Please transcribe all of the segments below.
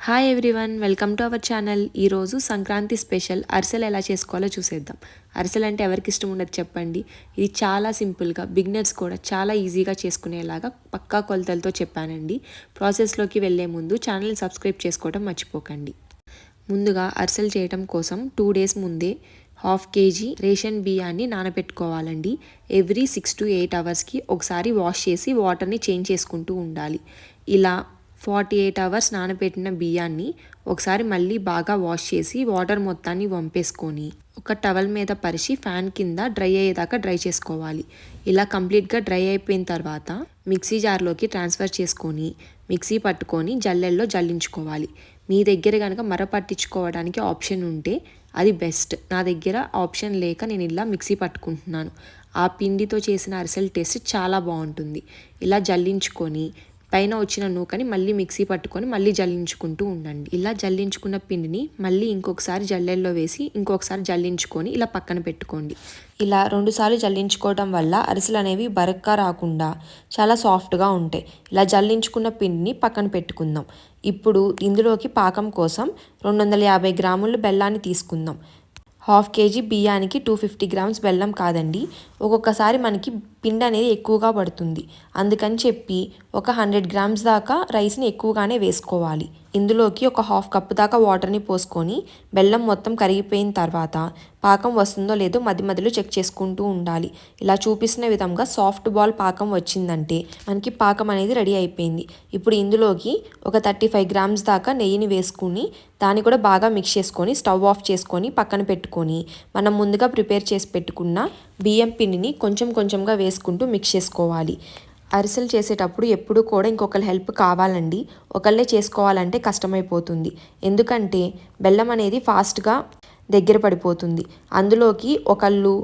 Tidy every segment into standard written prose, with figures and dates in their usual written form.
Hi everyone, welcome to our channel. ఈరోజు Sankranti special అరిసెలు ఎలా చేసుకోవాలో చూసేద్దాం. అరిసెలు అంటే ఎవరికి ఇష్టం ఉండదు చెప్పండి. ఇది చాలా సింపుల్గా బిగినర్స్ కూడా చాలా ఈజీగా చేసుకునేలాగా పక్కా కొలతలతో చెప్పానండి. ప్రాసెస్లోకి వెళ్ళే ముందు ఛానల్ని సబ్స్క్రైబ్ చేసుకోవడం మర్చిపోకండి. ముందుగా అరిసెలు చేయడం కోసం 2 days ముందే 1/2 kg రేషన్ బియ్యాన్ని నానబెట్టుకోవాలండి. ఎవ్రీ 6 to 8 hours ఒకసారి వాష్ చేసి వాటర్ని చేంజ్ చేసుకుంటూ ఉండాలి. ఇలా 48 hours నానబెట్టిన బియ్యాన్ని ఒకసారి మళ్ళీ బాగా వాష్ చేసి వాటర్ మొత్తాన్ని వంపేసుకొని ఒక టవల్ మీద పరిచి ఫ్యాన్ కింద డ్రై అయ్యేదాకా డ్రై చేసుకోవాలి. ఇలా కంప్లీట్గా డ్రై అయిపోయిన తర్వాత మిక్సీ జార్లోకి ట్రాన్స్ఫర్ చేసుకొని మిక్సీ పట్టుకొని జల్లెల్లో జల్లించుకోవాలి. మీ దగ్గర కనుక మర పట్టించుకోవడానికి ఆప్షన్ ఉంటే అది బెస్ట్. నా దగ్గర ఆప్షన్ లేక నేను ఇలా మిక్సీ పట్టుకుంటున్నాను. ఆ పిండితో చేసిన అరిసెల టేస్ట్ చాలా బాగుంటుంది. ఇలా జల్లించుకొని పైన వచ్చిన నూకని మళ్ళీ మిక్సీ పట్టుకొని మళ్ళీ జల్లించుకుంటూ ఉండండి. ఇలా జల్లించుకున్న పిండిని మళ్ళీ ఇంకొకసారి జల్లెల్లో వేసి ఇంకొకసారి జల్లించుకొని ఇలా పక్కన పెట్టుకోండి. ఇలా 2 సార్లు జల్లించుకోవడం వల్ల అరిసెలు అనేవి బరక్గా రాకుండా చాలా సాఫ్ట్గా ఉంటాయి. ఇలా జల్లించుకున్న పిండిని పక్కన పెట్టుకుందాం. ఇప్పుడు ఇందులోకి పాకం కోసం 250 grams బెల్లాన్ని తీసుకుందాం. 1/2 kg బియ్యానికి 250 grams బెల్లం కాదండి. ఒక్కొక్కసారి మనకి పిండి అనేది ఎక్కువగా పడుతుంది. అందుకని చెప్పి ఒక 100 grams దాకా రైస్ని ఎక్కువగానే వేసుకోవాలి. ఇందులోకి ఒక 1/2 cup దాకా వాటర్ని పోసుకొని బెల్లం మొత్తం కరిగిపోయిన తర్వాత పాకం వస్తుందో లేదో మధ్య మధ్యలో చెక్ చేసుకుంటూ ఉండాలి. ఇలా చూపిస్తున్న విధంగా సాఫ్ట్ బాల్ పాకం వచ్చిందంటే మనకి పాకం అనేది రెడీ అయిపోయింది. ఇప్పుడు ఇందులోకి ఒక 35 grams దాకా నెయ్యిని వేసుకుని దాన్ని కూడా బాగా మిక్స్ చేసుకొని స్టవ్ ఆఫ్ చేసుకొని పక్కన పెట్టుకొని మనం ముందుగా ప్రిపేర్ చేసి పెట్టుకున్న బియ్యం పిండిని కొంచెం కొంచెంగా వేసుకుంటూ మిక్స్ చేసుకోవాలి. అరిసెలు చేసేటప్పుడు ఎప్పుడు కూడా ఇంకొకరి హెల్ప్ కావాలండి. ఒకళ్ళే చేసుకోవాలంటే కష్టమైపోతుంది. ఎందుకంటే బెల్లం అనేది ఫాస్ట్గా దగ్గర పడిపోతుంది. అందులోకి ఒకళ్ళు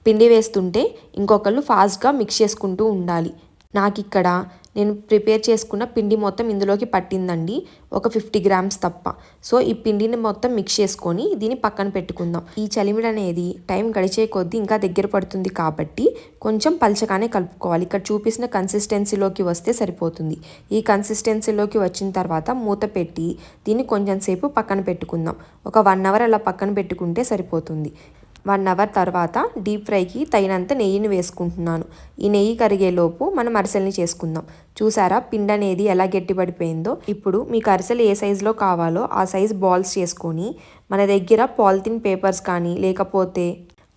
పిండి వేస్తుంటే ఇంకొకళ్ళు ఫాస్ట్గా మిక్స్ చేసుకుంటూ ఉండాలి. నాకు ఇక్కడ నేను ప్రిపేర్ చేసుకున్న పిండి మొత్తం ఇందులోకి పట్టిందండి, ఒక 50 grams తప్ప. సో ఈ పిండిని మొత్తం మిక్స్ చేసుకొని దీన్ని పక్కన పెట్టుకుందాం. ఈ చలిమిడి అనేది టైం గడిచే కొద్దీ ఇంకా దగ్గర పడుతుంది కాబట్టి కొంచెం పలచగానే కలుపుకోవాలి. ఇక్కడ చూపిస్తున్న కన్సిస్టెన్సీలోకి వస్తే సరిపోతుంది. ఈ కన్సిస్టెన్సీలోకి వచ్చిన తర్వాత మూత పెట్టి దీన్ని కొంచెం సేపు పక్కన పెట్టుకుందాం. ఒక 1 hour అలా పక్కన పెట్టుకుంటే సరిపోతుంది. 1 hour తర్వాత డీప్ ఫ్రైకి తగినంత నెయ్యిని వేసుకుంటున్నాను. ఈ నెయ్యి కరిగేలోపు మనం అరిసెల్ని చేసుకుందాం. చూసారా పిండి అనేది ఎలా గట్టిపడిపోయిందో. ఇప్పుడు మీకు అరిసెలు ఏ సైజులో కావాలో ఆ సైజ్ బాల్స్ చేసుకొని మన దగ్గర పాలిథిన్ పేపర్స్ కానీ లేకపోతే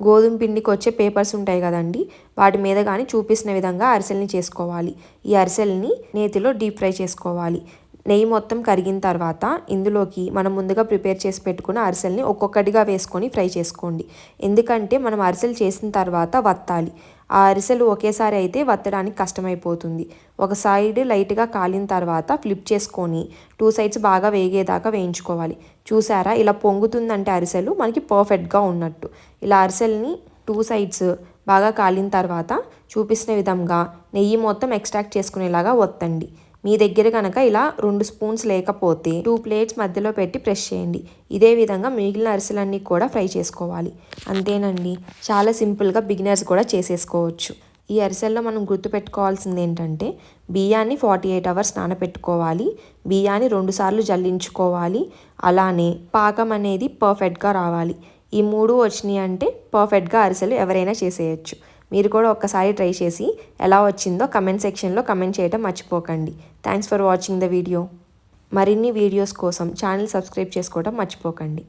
గోధుమ పిండికి వచ్చే పేపర్స్ ఉంటాయి కదండి, వాటి మీద కానీ చూపిస్తున్న విధంగా అరిసెల్ని చేసుకోవాలి. ఈ అరిసెల్ని నేతిలో డీప్ ఫ్రై చేసుకోవాలి. నెయ్యి మొత్తం కరిగిన తర్వాత ఇందులోకి మనం ముందుగా ప్రిపేర్ చేసి పెట్టుకున్న అరిసెల్ని ఒక్కొక్కటిగా వేసుకొని ఫ్రై చేసుకోండి. ఎందుకంటే మనం అరిసెలు చేసిన తర్వాత వత్తాలి. ఆ అరిసెలు ఒకేసారి అయితే వత్తడానికి కష్టమైపోతుంది. ఒక సైడ్ లైట్గా కాలిన తర్వాత ఫ్లిప్ చేసుకొని 2 sides బాగా వేగేదాకా వేయించుకోవాలి. చూసారా, ఇలా పొంగుతుందంటే అరిసెలు మనకి పర్ఫెక్ట్గా ఉన్నట్టు. ఇలా అరిసెల్ని 2 sides బాగా కాలిన తర్వాత చూపిస్తున్న విధంగా నెయ్యి మొత్తం ఎక్స్ట్రాక్ట్ చేసుకునేలాగా వత్తండి. మీ దగ్గర కనుక ఇలా 2 spoons లేకపోతే 2 plates మధ్యలో పెట్టి ప్రెస్ చేయండి. ఇదే విధంగా మిగిలిన అరిసెలన్నీ కూడా ఫ్రై చేసుకోవాలి. అంతేనండి, చాలా సింపుల్గా బిగినర్స్ కూడా చేసేసుకోవచ్చు. ఈ అరిసెల్లో మనం గుర్తుపెట్టుకోవాల్సింది ఏంటంటే బియ్యాన్ని 48 hours నానబెట్టుకోవాలి. బియ్యాన్ని 2 సార్లు జల్లించుకోవాలి. అలానే పాకం అనేది పర్ఫెక్ట్గా రావాలి. ఈ 3 వచ్చినాయి అంటే పర్ఫెక్ట్గా అరిసెలు ఎవరైనా చేసేయచ్చు. మీరు కూడా ఒక్కసారి ట్రై చేసి ఎలా వచ్చిందో కమెంట్ సెక్షన్లో కమెంట్ చేయడం మర్చిపోకండి. Thanks for watching the video. మరిన్ని వీడియోస్ కోసం ఛానల్ సబ్స్క్రైబ్ చేసుకోవడం మర్చిపోకండి.